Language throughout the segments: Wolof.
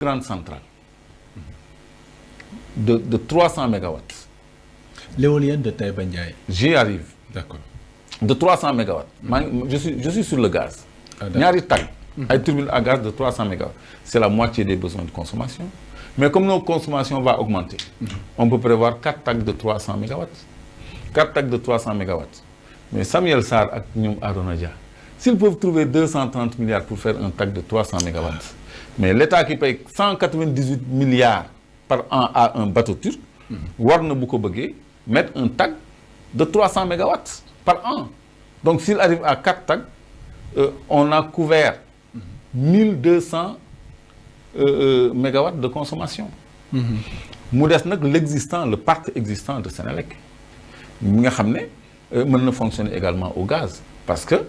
grande centrale de 300 mégawatts. L'éolienne de Taïba Ndiaye. J'y arrive. D'accord. De 300 mégawatts. Je suis sur le gaz. Ñaari tag ay turbines à gaz de 300 mégawatts. C'est la moitié des besoins de consommation. Mais comme nos consommations vont augmenter, on peut prévoir 4 tags de 300 mégawatts. 4 tags de 300 mégawatts. Mais Samuel Sarr et Nyom Arona Dia, s'ils peuvent trouver 230 milliards pour faire un tag de 300 mégawatts, mais l'État qui paye 198 milliards par an à un bateau turc, Warne Boukobege mettre un tag de 300 mégawatts par an. Donc s'il arrive à 4 tags, on a couvert 1200 mégawatts de consommation. L'existant, le parc existant de Sénélec, ne fonctionne également au gaz. Parce que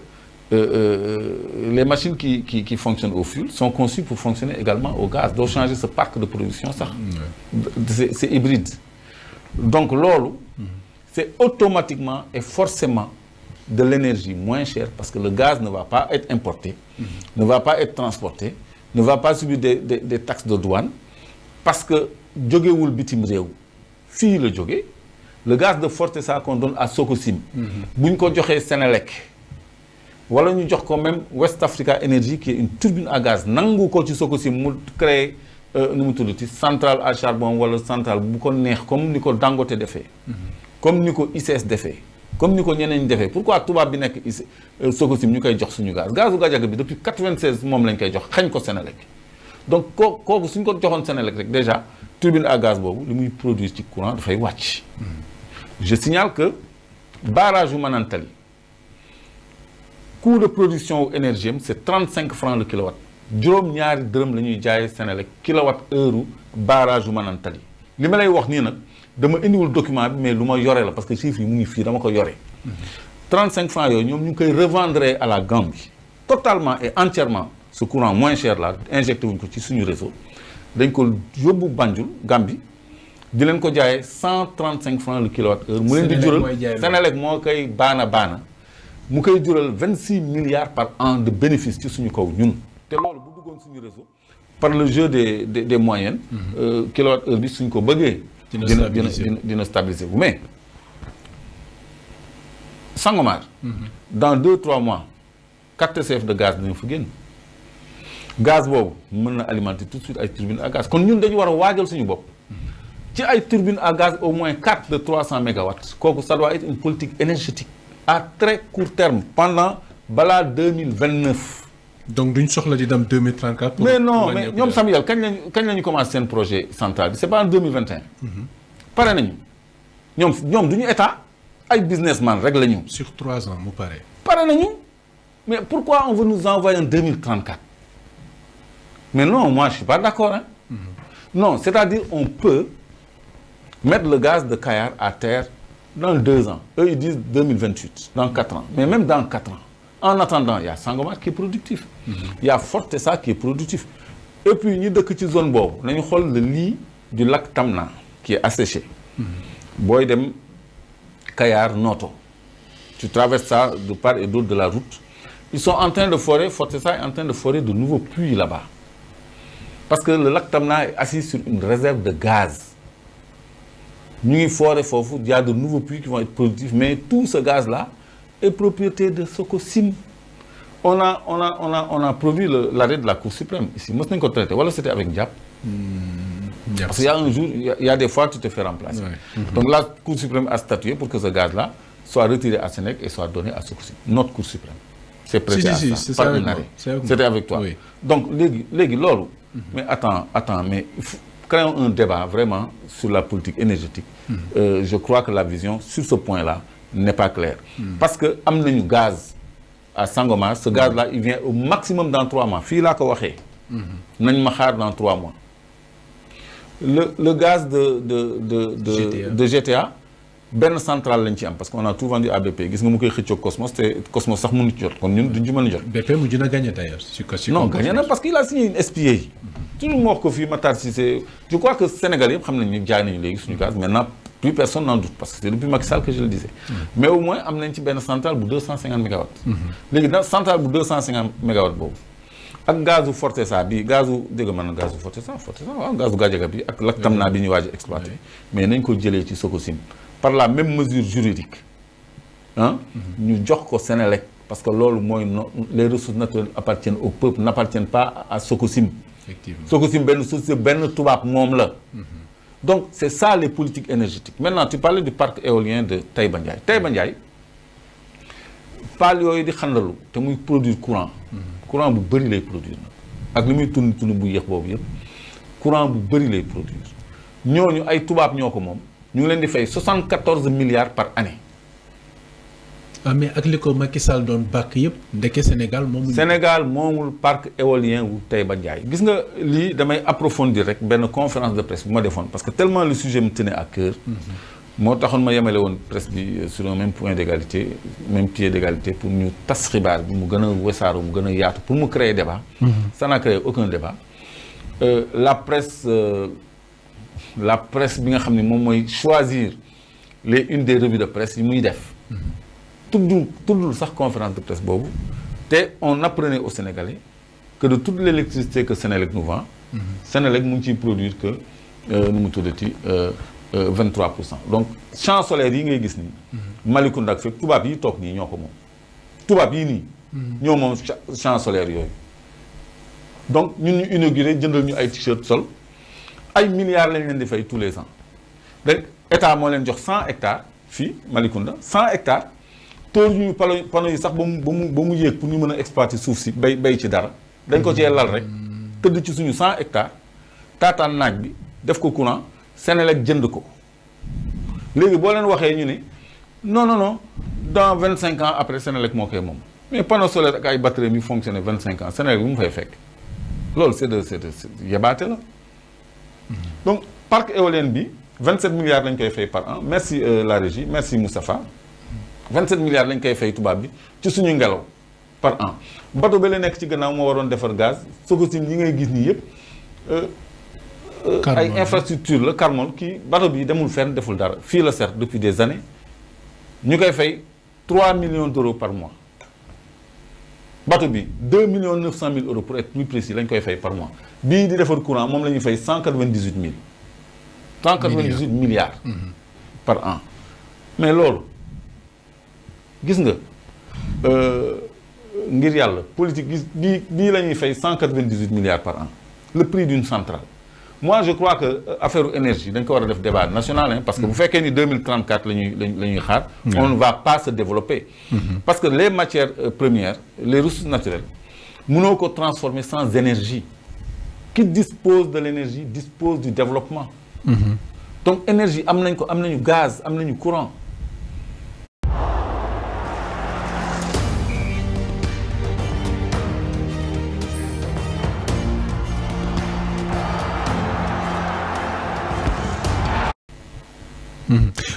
les machines qui fonctionnent au fioul sont conçues pour fonctionner également au gaz. Donc changer ce parc de production, ça, c'est hybride. Donc l'eau, c'est automatiquement et forcément de l'énergie moins chère parce que le gaz ne va pas être importé, ne va pas être transporté, ne va pas subir des taxes de douane parce que djogewul bitim rew fi le djogé le gaz de Fortesa qu'on donne à Sococim buñ ko joxé Sénélec wala ñu jox ko même West Africa Energy qui est une turbine à gaz nangu ko ci Sococim mu créer centrale à charbon wala centrale bu ko neex comme niko Dangote défé comme niko ICS défé comme niko ñeneen défé pourquoi tuba bi nek Sococim ñukay jox suñu gaz gazu Gadiaga bi depuis 96 mom lañ koy jox xagn ko Sénélec donc kooku suñ ko joxone Sénélec rek déjà turbine à gaz bobu li muy produire ci courant da fay wacc. Je signale que barrage Manantali coût de production énergie c'est 35 francs le kilowatt juróom ñaari dërëm la ñuy jaayee Sénélec kilowatt heure barrage Manantali li ma lay wax nii nag dama indiwul document bi mais lu ma yore la parce que chiffre yi mu ngi fii dama ko yore 35 francs yooyu ñoom ñu ngi koy revendre à la Gambie totalement et entièrement ce courant moins cher là injecté wuñ ko ci suñu réseau dañ ko yóbbu Banjul Gambie di leen ko jaayee 135 francs le kilowatt heure mu leen di jural Sénélec moo koy baana mu koy jural 26 milliards par an de bénéfices ci suñu kaw ñun te loolu bu duggoon suñu réseau par le jeu des moyennes kilowatt heure bi suñ ko bëggee dina stabiliser wu mais Sangomar dans 2-3 mois 4 TCF de gaz dinañ fa génn gaz boobu mën na alimenter tout de suite ay turbines à gaz kon ñun dañu war a waajal suñu bopp ci ay turbines à gaz au moins 4 de 300 mégawatts kooku ça doit être une politique énergétique à très court terme pendant bala 2029. Donc duñ soxla di dem 2034. mais non mais ñoom Samuel kañ lañu commencé seen projet central bi c'est pas en 2021. pare nañu ñoom duñu état ay businessman rek la ñu. Sur 3 ans mu pare. pare nañu mais pourquoi on veut nous envoyer en 2034? Mais non, moi je suis pas d'accord. Hein? Non, c'est-à-dire on peut mettre le gaz de Kayar à terre dans 2 ans. Eux ils disent 2028, dans 4 ans. Mais même dans 4 ans. En attendant, il y a Sangomar qui est productif. Il y a Fortesa qui est productif. Et puis, nous avons une zone bob. Nous avons le lit du lac Tamna qui est asséché. Boydem, Kayar, Noto. Tu traverses ça de part et d'autre de la route. Ils sont en train de forer, Fortesa est en train de forer de nouveaux puits là-bas. Parce que le lac Tamna est assis sur une réserve de gaz. Nous, il y a de nouveaux puits qui vont être productifs, mais tout ce gaz-là est propriété de Sococim. On a produit l'arrêt de la Cour suprême ici. Moi, c'était avec Diap. Parce qu'il y a un jour, il y a des fois, tu te fais remplacer. Ouais. Donc la Cour suprême a statué pour que ce gaz-là soit retiré à Sénélec et soit donné à Sococim. Notre Cour suprême. C'est prêté à ça, par un arrêt. C'était avec toi. Oui. Donc, les lolo. Mais attends, mais créons un débat vraiment sur la politique énergétique. Je crois que la vision sur ce point-là n'est pas claire. Parce que amener du gaz à Sangomar, ce gaz-là, il vient au maximum dans 3 mois. Fille là dans 3 mois. Le gaz de GTA, ben central l'entième parce qu'on a tout vendu à BP. Gis nga mu koy xëccoo Cosmos te Cosmos sax mënu ci jot kon ñun duñ ci mën a jot. BP mu dina gagner d'ailleurs. Non, gagné na parce qu'il a signé une SPA. Tout le monde ko fi Matar Cissé. Je crois que Sénégalais yëpp xam nañ ni jaay nañu léegi suñu gaz maintenant plus personne n'en doute parce que c'est depuis Macky Sall que je le disais. Mais au moins am nañ ci benn centrale bu 250 mégawatts. Léegi dans centrale bu 250 mégawatts boobu ak gazu Fortesa bi gazu dégg nga man gazu Fortesa waaw gazu Gadiaga bi ak lak Tamna bi ñu waaj a exploité mais nañ ko jëlee ci Sococim par la même mesure juridique ah ñu jox ko Senelec parce que loolu mooy les ressources naturelles appartiennent au peuple n'appartiennent pas à Sococim. Effectivement. Sococim benn société benn tubaab moom la. Donc c'est ça les politiques énergétiques. Maintenant tu parlais du parc éolien de Taïba Ndiaye. Taïba Ndiaye pal yooyu di xandalu te muy produire courant. Courant bu bëri lay produire nag ak li muy tund bu yéex boobu yëpp courant bu bëri lay produire ñooñu ay tubaab ñoo ko moom ñu ngi leen di fay 74 milliards par année. ah mais ak li ko Macky Sall doon bàkk yëpp ndeke Sénégal moomul. Sénégal moomul parc éolien wu Taïba Ndiaye gis nga lii damay approfondir rek benn conférence de presse bu ma defoon parce que tellement le sujet me tenait à cœur. moo taxoon ma yemale woon presse bi sur un même point d'égalité même pied d'égalité pour ñu tas xibaar bi mu gën a wesaaru mu gën a yaatu pour mu créer débat. Ça n'a créé aucun débat. La presse bi nga xam ne moom mooy choisir les unes des revues de presse yi muy def. tuddul sax conférence de presse boobu te on apprenait aux Sénégalais que de toute l'électricité que Sénélec nous vend. Sénélec mu ngi ciy produire que nu mu tuddati 23%. Donc champs solaires yi ngay gis nii. Malicounda ak fépp tubaab yi toog nii ñoo ko moom. tubaab yi nii. ñoo moom champs solaires yooyu. donc ñun ñu inauguré jëndal ñu ay t-shirt sol ay milliards lañ leen di fay tous les ans donc état moo leen jox 100 hectares fii Malicounda 100 hectares. tool ñu panneau yi sax ba mu yéeg pour ñu mën a exploiter suuf si bay ci dara dañ ko cee lal rek tëdd ci suñu 100 hectares taataan naaj bi def ko courant Senelec jënd ko léegi boo leen waxee ñu ne non dans 25 ans après Senelec moo koy moom mais panneau solaire ak ay batterie mi fonctionné 25 ans Senelec bi mu fay fekk loolu c'est de yebaate la donc parc éolien bi 27 milliards lañ koy fay par an merci la régie merci Moustapha 27 milliards lañ koy fay tubaab bi ci suñu ngelaw par an bateau ba la nekk ci gannaaw moo waroon defar gaz Sococim yi ngay gis nii yëpp ay infrastructure la Carmol kii bateau bi demul fenn deful dara fii la certes depuis des années ñu koy fay 3 millions d'euros par mois bateau bi 2 millions 900 000 euros pour être plus précis lañ koy fay par mois bii di defar courant moom la ñuy fay 198 000 198 milliards par an mais loolu gis nga ngir yàlla politique gis bii la ñuy fay 198 milliards par an le prix d'une centrale moi je crois que affaire énergie dañ ko war a def débat national hein, parce que bu fekkee ni 2034 la ñuy xaar on ne va pas se développer parce que les matières premières les ressources naturelles mënoo ko transformer sans énergie qui dispose de l'énergie dispose du développement donc énergie am nañu gaz am nañu courant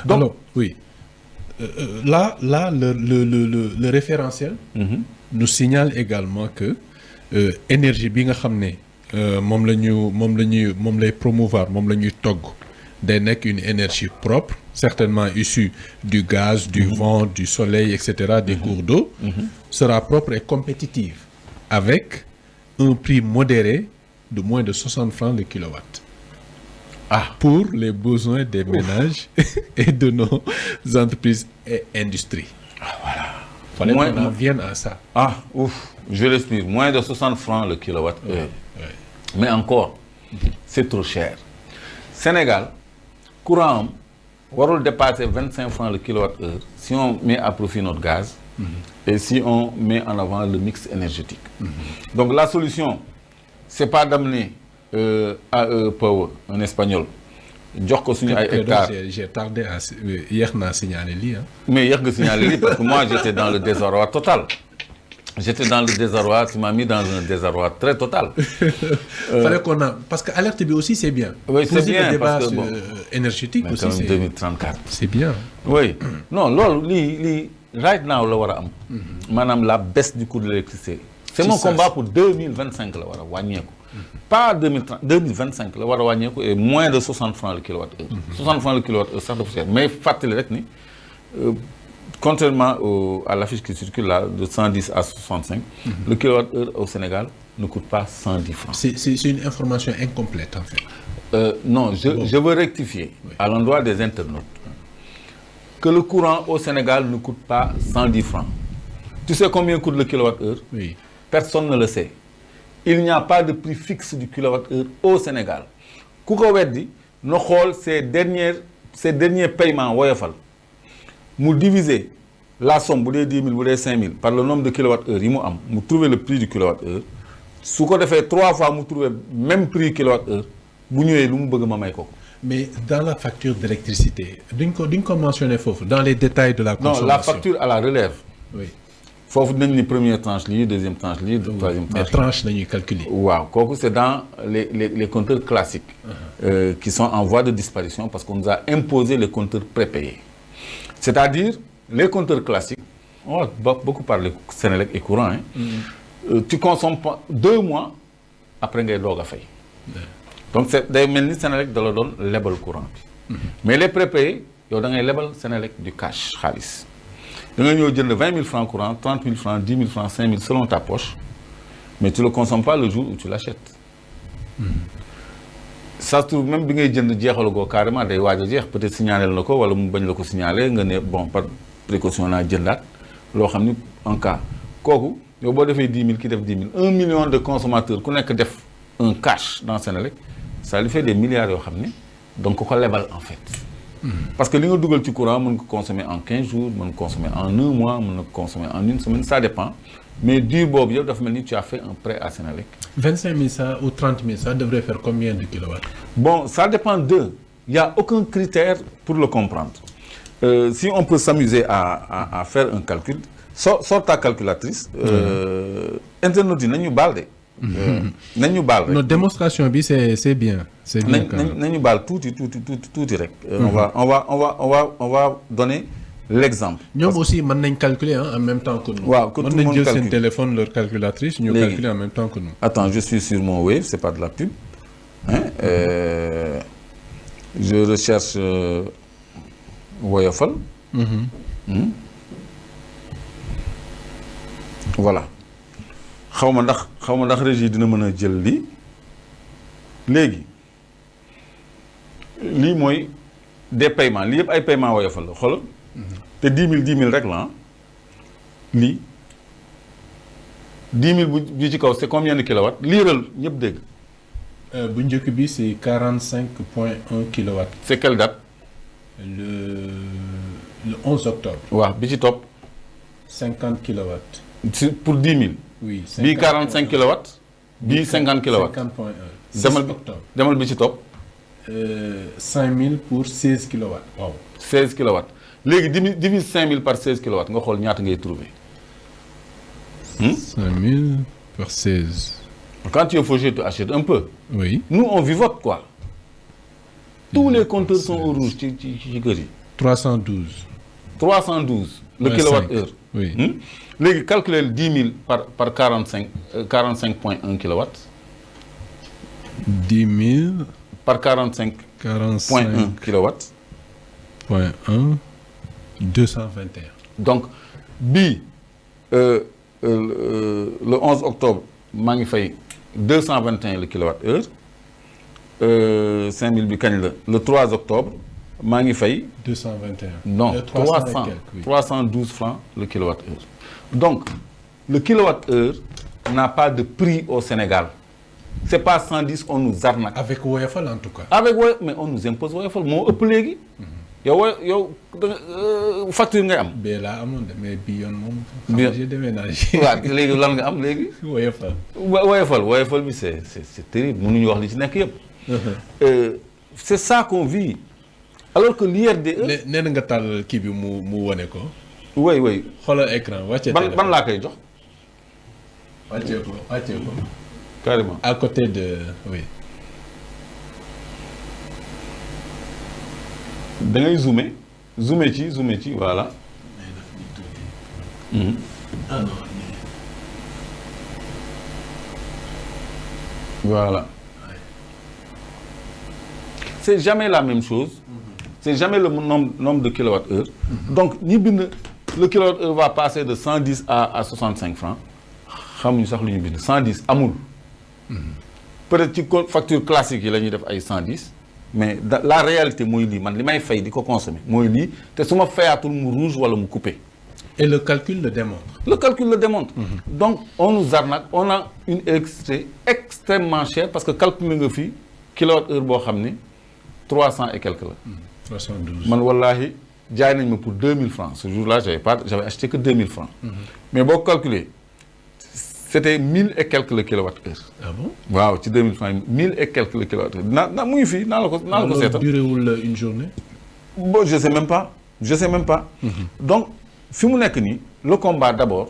Donc, alors, oui. Là, le référentiel nous signale également que énergie bi nga xam ne moom lay promouvoir moom la ñuy togg day nekk une énergie propre certainement issue du gaz du vent du soleil etc des cours d'eau sera propre et compétitive avec un prix modéré de moins de 60 francs le kilowatt. Pour les besoins des ménages et de nos entreprises et industries. Fallait qu'on en vienne à ça. Je respire. Moins de 60 francs le kilowatt-heure. Mais encore, c'est trop cher. Sénégal, courant, warul dépasser 25 francs le kilowatt-heure si on met à profit notre gaz et si on met en avant le mix énergétique. Donc la solution, c'est pas d'amener AE Power, un espagnol, jox ko suñu ay hectares. J'ai tardé à yéex naa signaler lii mais yéex nga signaler lii parce que moi j'étais dans le désarroi total. J'étais dans le désarroi, tu m'as mis dans un désarroi très total. Fallait qu'on a parce que alerte bi aussi c'est bien. Oui, c'est bien le débat parce que bon, énergétique aussi c'est 2034. C'est bien. Oui. Non, loolu lii right now la war a am. Maanaam la baisse du coût de l'électricité. C'est mon combat pour 2025 la war a wàññeeku. Pas 2030, 2025 la war a wàññeeku et moins de 60 francs le kilowattheure. 60 francs le kilowattheure sax dafa cher mais fàttali rek ni contrairement à l'affiche qui circule là de 110 à 65, le kilowattheure au Sénégal ne coûte pas 110 francs. C'est une information incomplète en fait. Non, je veux rectifier à l'endroit des internautes que le courant au Sénégal ne coûte pas 110 francs. Tu sais combien coûte le kilowattheure? Oui. Personne ne le sait. Il n'y a pas de prix fixe du kilowattheure au Sénégal. Ku ko weddi no xool ces derniers paiements woyofal mu diviser la somme bu dee 10 000 bu dee 5 000 par le nombre de kilowattheures yi mu am mu trouver le prix du kilowattheure su ko defee 3 fois mu trouver même prix kilowattheure bu ñëwee lu mu bëgg ma may ko. Mais dans la facture d'électricité duñ ko mentionner foofu dans les détails de la consommation. Non, la facture à la relève. Oui. Foofu dinañ ni première tranche lii deuxième tranche lii troisième tranche. Mais tranche la ñuy calculer. waaw kooku c'est dans les compteurs classiques. Qui sont en voie de disparition parce qu'on nous a imposé les compteurs prépayés. C'est-à-dire les compteurs classiques on va beaucoup parler Sénélec et courant hein. Tu consommes 2 mois après ngay doog a fay. Donc c'est day mel ni Sénélec da la doon lebal courant bi. Mais les prépayés yow da ngay lebal Sénélec du cash xaalis. da nga ñëw jënd 20 000 francs courant 30 000 francs 10 000 francs 5 000 selon ta poche mais tu le consommes pas le jour où tu l'achètes. Ça se trouve même bi ngay jënd jeexalagoo carrément day waaj a jeex peut-être signalé na ko wala mu bañ la ko signalé nga ne bon par précaution naa jëndaat loo xam ni en cas kooku yow boo defee 10 000 ki def 10 000 1 million de consommateurs ku nekk def un cash dans Sénélec ça lui fait des milliards yoo xam ne donc ko lebal en fait. Parce que li nga dugal ci courant mën nga consommer en 15 jours mën nga consommer en 1 mois mën nga consommer en 1 semaine ça dépend mais dur boobu yëpp dafa mel ni tu as fait un prêt à Sénélec. 25 000 ça ou 30 000 ça devrait faire combien de kilowatts? Bon, ça dépend d'eux. Il n'y a aucun critère pour le comprendre. Si on peut s'amuser à faire un calcul, sors ta calculatrice. Internautes yi nañu baal de. nañu baal rek. Notre démonstration bi c'est bien. C'est bien quand même. nañu baal tuuti rek. On va donner l'exemple. ñoom aussi mën nañ calculer en même temps que nous. waaw que tout le monde mën nañ jël calcule seen téléphone leur calculatrice ñu calculer en même temps que nous. Attends, je suis sur mon Wave, c'est pas de la pub. Hein? Je recherche Woyofal. Voilà. xaw ma ndax régie dina mën a jël lii léegi lii mooy des paiements lii yëpp ay paiements Woyofal la xoolal. te 10 000 rek la lii 10 000 bu ci kaw c'est combien de kilowatts liiral ñëpp dégg. bu njëkk bi c'est 45,1 kilowatts. C'est quelle date? Le 11 octobre. waaw bi ci topp. 50 kilowatts. Pour 10 000. Oui, bii 45 kilowatts. bii 50 kilowatts. 50,1. demal bi ci topp. 5 000 pour 16 kilowatts. Waaw. 16 kilowatts léegi divise 5 000 par 16 kilowatts nga xool ñaata ngay trouver. 5 000 par 16. Quand tu es fauché, tu achètes un peu. Oui. Nous, on vivote quoi. Tous les compteurs sont au rouge. 312. 312, le kilowattheure. Oui. Les calculer 10 000 par 45,1 kilowatts. 10 000 par 45,1 kilowatts. 0.1 221. Donc, le 11 octobre, maa ngi fay 221 le kilowattheure. 5000 bi kañ la le 3 octobre maa ngi fay. 221. Non, 312 francs le kilowattheure. Donc, le kilowattheure n'a pas de prix au Sénégal. C'est pas 110, on nous arnaque. Avec Woyofal en tout cas. Avec Woyofal, mais on nous impose Woyofal moo ëpp léegi. yow facture ngay am. bee laa amoon de mais bii yoon moom. j'ai déménagé. waaw léegi lan nga am léegi. Woyofal bi c'est terrible mënuñu wax li ci nekk yëpp. c'est ça qu'on vit alors que l'IRDE. nee na nga tàll kii bi mu wane ko. oui. xoolal écran wàccee téléphone ban laa koy jox. wàccee ko. carrément. à côté de oui. da ngay zoomer ci voilà. Voilà. C'est jamais la même chose. C'est jamais le nombre de kilowattheures. Donc, le kilowattheure va passer de 110 à 65 francs. xamuñu sax lu ñu bind 110 amul. peut-être ci facture classique yi la ñuy def ay 110 mais la réalité mooy lii man li may fay di ko consommer mooy lii te su ma fayaatul mu rouge wala mu coupé. Et le calcul le démontre. Le calcul le démontre. Donc on nous arnaque on a une électricité extrêmement chère parce que calculer nga fii kilowattheure boo xam ne 300 et quelque la. 312. man wallaahi jaay nañ ma pour 2000 francs ce jour-là j'avais acheté que 2000 francs. mais boo calculer c'était 1000 et quelque le kilowattheure. Ah bon? waaw ci 2000 francs 1000 et quelque le kilowattheure na mu ngi fii naa la ko seetal. duré wul une journée. bon je sais même pas. Donc fi mu nekk nii le combat d'abord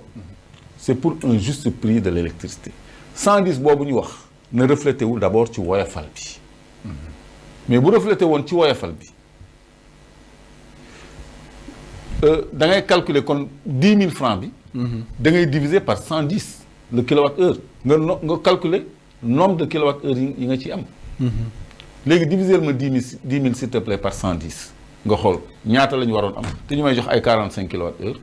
c'est pour un juste prix de l'électricité 110 boobu ñu wax na reflété wul d'abord ci woyofal bi mais bu reflété woon ci woyofal bi da ngay calculer kon 10 000 francs bi da ngay diviser par 110 le kilowattheure nga calculer nombre de kilowattheure yi nga ci am léegi diviser ma 10 000 s'il te plaît par 110 nga xool ñaata la ñu waroon am te ñu may jox ay 45 kilowattheures.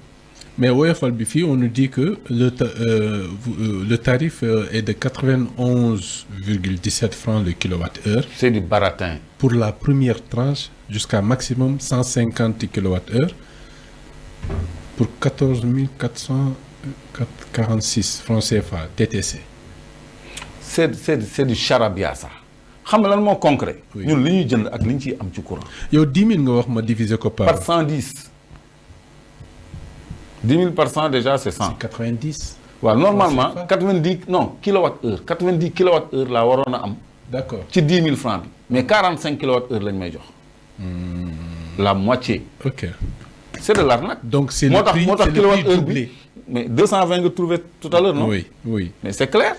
mais woyofal bi fii on nous dit que le tarif est de 91,17 francs le kilowattheure. C'est du baratin. Pour la première tranche jusqu'à maximum 150 kilowattheures pour 14 446 francs CFA TTC. C'est du charabia ça. xam nga lan moo concret. ñun li ñuy jënd ak li ñu ciy am ci courant. yow 10 000 nga wax ma diviser ko par 110. 10 000 par 100 déjà c'est 100. c'est 90. waaw normalement 90 non kilowattheure 90 kilowattheure laa waroon a am. d'accord ci 10 000 francs bi mais 45 kilowattheure lañ may jox. la moitié. ok c'est de l'arnaque. donc c'est le prix moo tax kilowattheure doublé. bi mais 220 nga trouvé tout à l'heure non. oui oui mais c'est clair.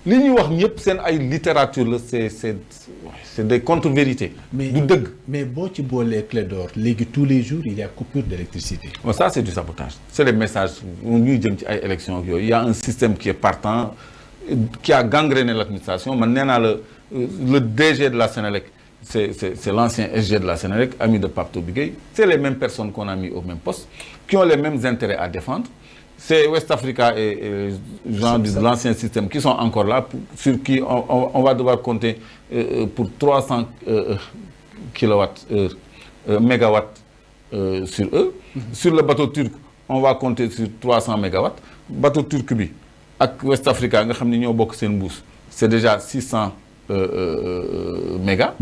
li ñuy wax ñëpp seen ay littérature la c'est des contre-vérités. du dëgg. mais boo ci boolee clé d'or léegi tous les jours il y a coupure d'électricité. bon ça c'est du sabotage c'est des messages ñuy jëm ci ay élections ak yooyu il y a un système qui est partant qui a gangréné l'administration man nee naa le DG de la Sénélec c'est l'ancien SG de la Sénélec ami de Pape Toby Gueye c'est les mêmes personnes qu'on a mis au même poste qui ont les mêmes intérêts à défendre. C'est West Africa et gens de l'ancien système qui sont encore là, sur qui on va devoir compter pour 300 mégawatts sur eux. Sur le bateau turc, on va compter sur 300 mégawatts. Bateau turc bi ak West Africa nga xam ne ñoo bokk seen mbuus c'est déjà 600 mégas.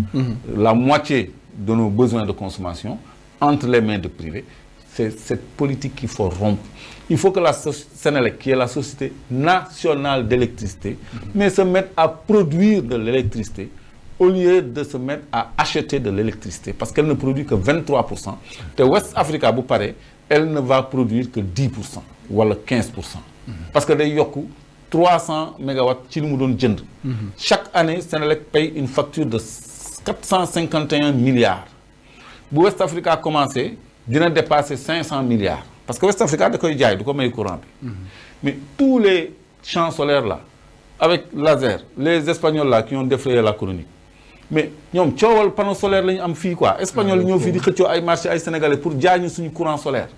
La moitié de nos besoins de consommation entre les mains de privés. C'est cette politique qu'il faut rompre. Il faut que la Sénélec, qui est la société nationale d'électricité, mais se mette à produire de l'électricité au lieu de se mettre à acheter de l'électricité parce qu'elle ne produit que 23%. De West Africa, bu pare, elle ne va produire que 10% wala 15%. Parce que day yokku 300 mégawatts ci li mu doon jënd. Chaque année, Sénélec paye une facture de 451 milliards. Bu West Africa commencé dina dépasser 500 milliards parce que West Africa da koy jaay du ko may courant bi mais tous les champs solaires là avec laser les Espagnols là qui ont défrayé la chronique mais ñoom coowal panneau solaire la ñu am fii quoi Espagnols ñoo fii di xëccoo ay marché ay Sénégalais pour jaay ñu suñu courant solaire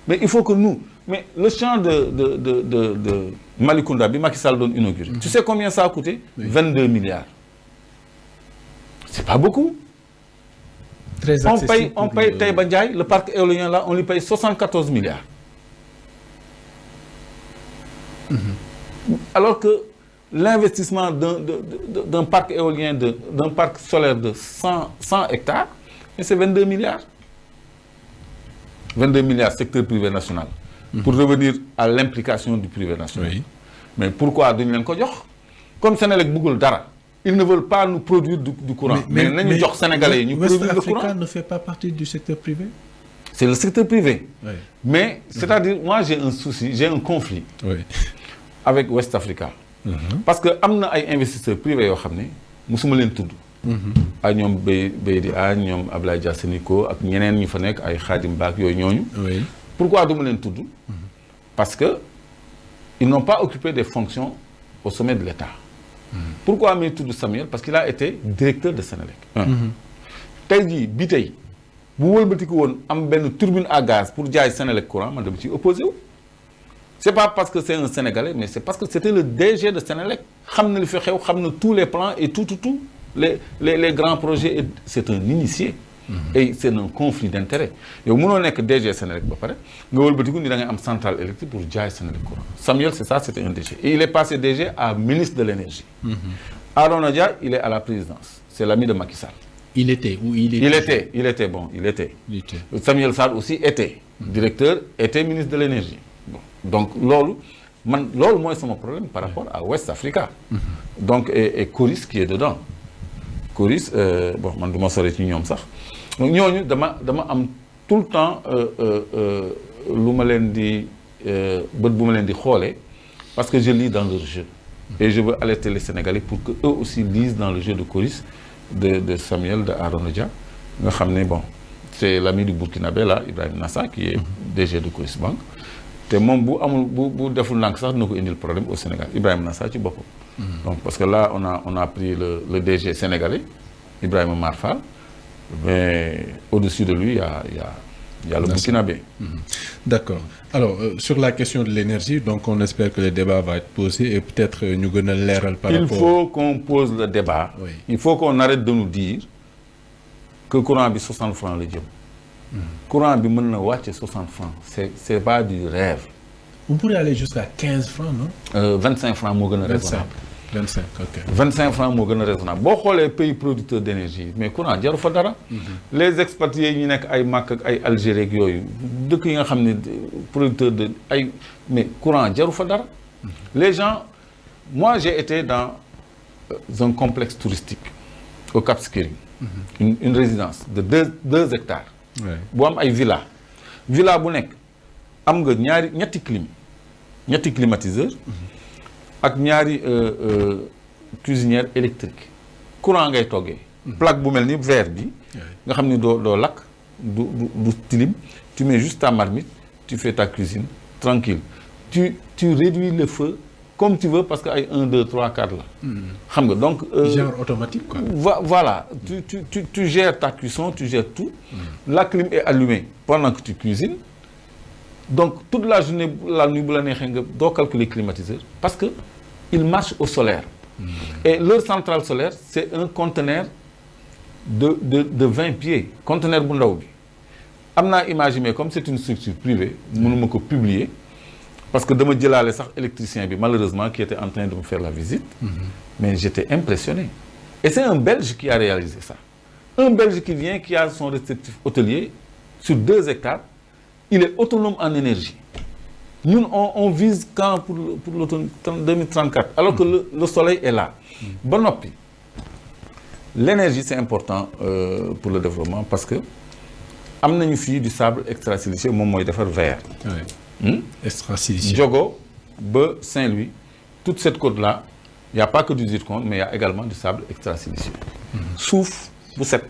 mais il faut que nous mais le champ de Malicounda bi Macky Sall doon inauguré tu sais combien ça a coûté 22 milliards c'est pas beaucoup. On paye Taïba Ndiaye, le parc éolien là, on lui paye 74 milliards. Alors que l'investissement d'un parc éolien, d'un parc solaire de 100 hectares, c'est 22 milliards. 22 milliards secteur privé national. Pour revenir à l'implication du privé national. Oui. Mais pourquoi duñu leen ko jox comme Sénélec bëggul dara. Ils ne veulent pas nous produire du courant. Mais nañu jox Sénégalais yi ñu produire le courant. West Africa ne fait pas partie du secteur privé. C'est le secteur privé. Oui. Mais c'est-à-dire moi j'ai un souci, j'ai un conflit. Oui. Avec West Africa. Parce que am na ay investisseurs privés yoo xam ne musuma leen tudd. ay ñoom Beydi Agne ñoom Ablaye Dia Seniko ak ñeneen ñu fa nekk ay Khadim Ba ak yooyu ñooñu. Oui. Pourquoi duma leen tudd? Parce que ils n'ont pas occupé des fonctions au sommet de l'État. Pourquoi may tudd Samuel? Parce qu'il a été directeur de Sénélec. Tey jii bi tey bu wëlbatiku woon am benn turbine à gaz pour jaay Sénélec courant man dama ciy opposé wu. c'est pas parce que c'est un Sénégalais mais c'est parce que c'était le DG de Sénélec xam na li fi xew xam na tous les plans et tout les grands projets et c'est un initié. Et c'est un conflit d'intérêt yow mënoo nekk DG Sénélec ba pare nga wëlbatiku ni da ngay am centrale électrique pour jaay Sénélec courant Samuel c'est ça c'était un DG et il est passé DG à ministre de l'énergie. Arona Dia il est à la présidence c'est l'ami de Macky Sall. Il était ou il était bon il était. Samuel Sarr aussi était. Directeur était ministre de l'énergie. Bon donc loolu mooy sama problème par rapport à West Africa. Donc et Coris qui est dedans. Coris bon man du ma sore ci ñoom sax ñooñu dama am tout le temps lu ma leen di bët bu ma leen di xoolee parce que je lis dans leur jeu et je veux alerter les Sénégalais pour que eux aussi lisent dans le jeu de Coris de Samuel de Arona Dia nga xam ne bon c'est l'ami du Burkinabé là Ibrahima Nassa qui est DG de Coris Bank te moom bu deful ndànk sax dina ko indil problème au Sénégal Ibrahima Nassa ci boppam. Donc parce que là on a pris le DG sénégalais Ibrahima Mar Fall mais au-dessus de lui il y a le Burkinabé. D'accord. Alors sur la question de l'énergie donc on espère que le débat va être posé et peut-être ñu gën a leeral par rapport. Il faut qu'on pose le débat. Oui. Il faut qu'on arrête de nous dire que courant bi 60 francs la jëm. Courant bi mën na wàcce 60 francs c'est pas du rêve. On pourrait aller jusqu'à 15 francs non. 25 francs moo gën a raisonnable. 25 ok. 25 francs moo gën a raisonnable boo xoolee pays producteurs d'énergie mais courant jaru fa dara. Les expatriés yi ñu nekk ay Mac ak ay Algérie ak yooyu dëkk yi nga xam ne producteurs de ay mais courant jaru fa dara. Les gens moi j'ai été dans un complexe touristique au Cap Skirring. Une résidence de 2 hectares. bu am ay villa bu nekk am nga ñetti climatiseur ak ñaari cuisinière électrique courant ngay toggee plaque bu mel ni verre bi nga xam ni doo lakk du tilim tu mets juste ta marmite tu fais ta cuisine tranquille tu réduis le feu comme tu veux parce que ay 1 2 3 4 la xam nga donc genre automatique quoi. Voilà tu gères ta cuisson tu gères tout la clim est allumée pendant que tu cuisines donc toute la journée la nuit bu la neexee nga doo calculer climatiseur parce que il marche au solaire et leur centrale solaire c'est un conteneur de 20 pieds conteneur bu ndaw bi am naa image mais comme c'est une structure privée mënuma ko publier parce que dama jëlaale sax électricien bi malheureusement qui était en train de me faire la visite mais j'étais impressionné et c'est un Belge qui a réalisé ça un Belge qui vient qui a son réceptif hôtelier sur 2 hectares il est autonome en énergie ñun on vise quand pour l'automne 2034 alors que le soleil est là ba noppi l'énergie c'est important pour le développement parce que am nañu fii du sable extra-siliceux moom mooy defar verre extra-siliceux Diogo ba Saint-Louis toute cette côte-là il y a pas que du zircon mais il y a également du sable extra-siliceux suuf bu set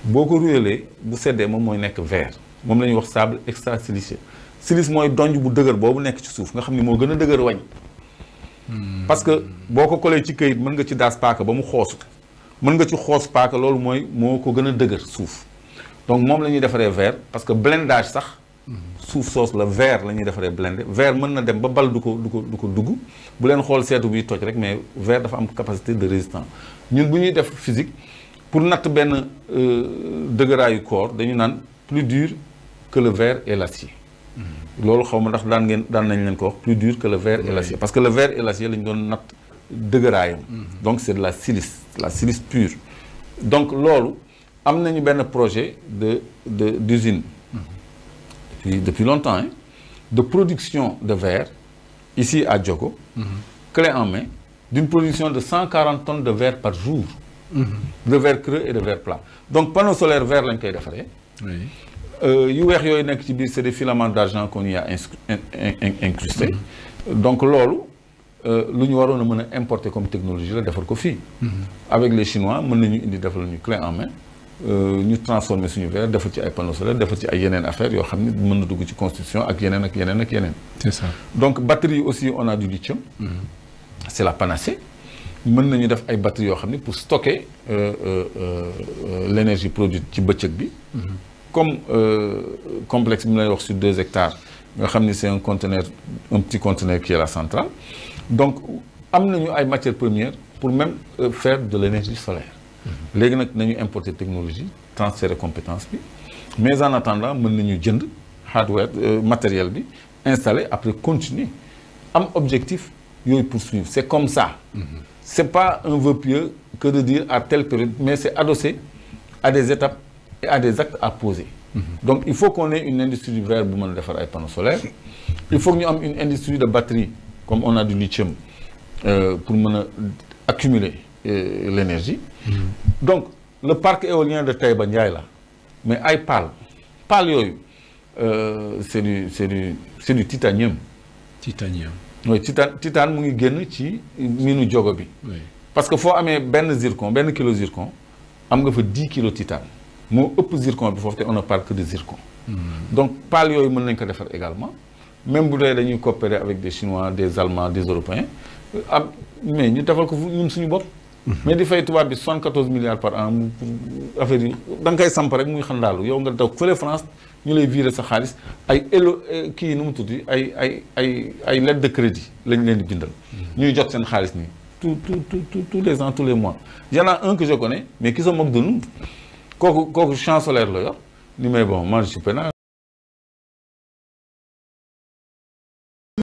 boo ko ruyalee bu seddee moom mooy nekk verre moom la ñuy wax sable extra-siliceux silice mooy donj bu dëgër boobu nekk ci suuf nga xam ni moo gën a dëgër wañ parce que boo ko kolee ci këyit mën nga ci daas paaka ba mu xoosu mën nga ci xoos paaka loolu mooy moo ko gën a dëgër suuf donc moom la ñuy defaree verre parce que blindage sax suuf soos la verre la ñuy defaree blindé verre mën na dem ba bal du ko dugg bu leen xool seetu biy toj rek mais verre dafa am capacité de résistance ñun bu ñuy def physique pour natt benn dëgëraayu corps dañu naan plus dur que le verre et l'acier loolu xaw ma ndax daan nañ leen ko wax plus dur que le verre et l'acier parce que le verre et l'acier la ñu doon natt dëgëraayam donc c'est de la silice pure donc loolu am nañu benn projet d'usine depuis longtemps hein, de production de verre ici à Diogo clé en main d'une production de 140 tonnes de verre par jour de verre creux et de verre plat donc panneau solaire verre lañ koy defaree yu weex yooyu nekk ci biir c'est des filaments d'argent qu'on y a incrusté donc loolu lu ñu waroon a mën a importer comme technologie la defar ko fii avec les Chinois mën nañu indi defal ñu clé en main ñu transformer suñu verre defal ci ay panneaux solaires defal ci ay yeneen affaires yoo xam ne mën na dugg ci construction ak yeneen ak yeneen ak yeneen c'est ça donc batterie aussi on a du lithium c'est la panacée mën nañu def ay batteries yoo xam ne pour stocker l'énergie produite ci bëccëg bi comme complexe bi lay wax sur 2 hectares nga xam ni c'est un conteneur, un petit conteneur qui est la centrale. Donc am nañu ay matières premières pour même faire de l'énergie solaire. léegi nag nañu importer technologie transférer compétence bi mais en attendant mën nañu jënd hardware matériel bi installer après continuer am objectif yooyu poursuivre c'est comme ça. C'est pas un vœu pieux que de dire à telle période mais c'est adossé à des étapes et à des actes à poser. Donc il faut qu'on ait une industrie du verre bu mën a defar ay panneaux solaires. Il faut que ñu am une industrie de batterie comme on a du lithium pour mën a accumuler l'énergie. Donc le parc éolien de Taïba Ndiaye là mais ay pales yooyu c'est du titanium. Titanium. oui titane mu ngi génn ci minu jogo bi. parce que foo amee benn kilo zircon am nga fa 10 kilos titane moo ëpp zircon bi foofu te on ne parle que de zircon. donc pales yooyu mën nañ ko defar également même bu dee dañuy coopérer avec des Chinois des Allemands des Européens mais ñu defal ko ñun suñu bopp. mais di fay tubaab bi 74 milliards par an affaire yi da nga koy samp rek muy xandaalu yow nga daw fële France ñu lay virer sa xaalis ay kii nu mu tuddi ay lettre de crédit lañ leen di bindal. ñuy jot seen xaalis nii tous les ans tous les mois. y en a un que je connais mais qui se moque de nous kooku champ solaire la yor ni mais bon moi je suis peinard.